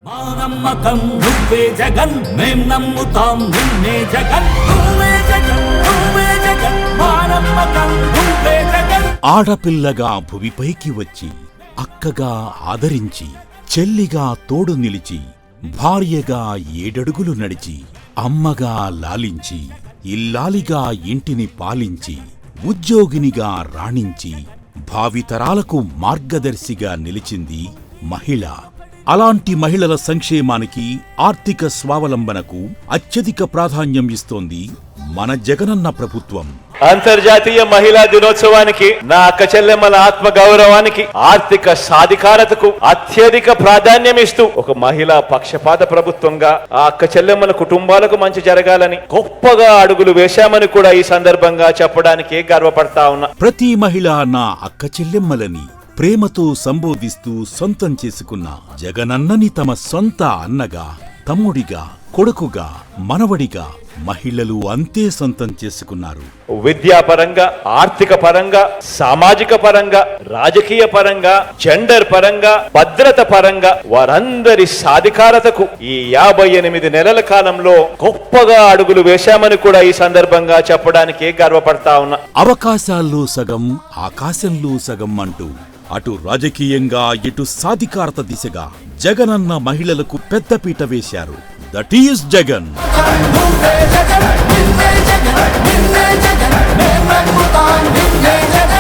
మా నమ్మకం నువ్వే జగన్, మేం నమ్ముతాం నిన్నే జగన్. నువ్వే జగన్, నువ్వే జగన్, మా నమ్మకం నువ్వే జగన్. ఆడపిల్లగా భువిపైకి వచ్చి అక్కగా ఆదరించి, చెల్లిగా తోడు నిలిచి, భార్యగా 7 అడుగులు నడిచి, అమ్మగా లాలించి, ఇల్లాలిగా ఇంటిని పాలించి, ఉద్యోగినిగా రాణించి, భావితరాలకు మార్గదర్శిగా నిలిచింది మహిళ. అలాంటి మహిళల సంక్షేమానికి, ఆర్థిక స్వావలంబనకు అత్యధిక ప్రాధాన్యం ఇస్తోంది మన జగనన్న ప్రభుత్వం. అంతర్జాతీయ మహిళా దినోత్సవానికి, నా అక్క చెల్లెమ్మల ఆత్మ గౌరవానికి, ఆర్థిక సాధికారతకు అత్యధిక ప్రాధాన్యం ఇస్తూ ఒక మహిళా పక్షపాత ప్రభుత్వంగా ఆ అక్క చెల్లెమ్మల కుటుంబాలకు మంచి జరగాలని గొప్పగా అడుగులు వేశామని కూడా ఈ సందర్భంగా చెప్పడానికి గర్వపడతా ఉన్నా. ప్రతి మహిళ నా అక్క చెల్లెమ్మలని ప్రేమతో సంబోధిస్తూ సొంతం చేసుకున్న జగనన్నని తమ సొంత అన్నగా, తమ్ముడిగా, కొడుకుగా, మనవడిగా మహిళలు అంతే సొంతం చేసుకున్నారు. విద్యాపరంగా, ఆర్థిక పరంగా, సామాజిక పరంగా, రాజకీయ పరంగా, జెండర్ పరంగా, భద్రత పరంగా వారందరి సాధికారతకు ఈ 58 నెలల కాలంలో గొప్పగా అడుగులు వేశామని కూడా ఈ సందర్భంగా చెప్పడానికి గర్వపడతా ఉన్నా. అవకాశాల్లో సగం, ఆకాశంలో సగం అంటూ అటు రాజకీయంగా, ఇటు సాధికారత దిశగా జగనన్న మహిళలకు పెద్దపీట వేశారు. That is Jagan. నువ్వే జగన్, నిన్నే జగన్, నిన్నే జగన్, మేం నమ్ముతాం నిన్నే జగన్.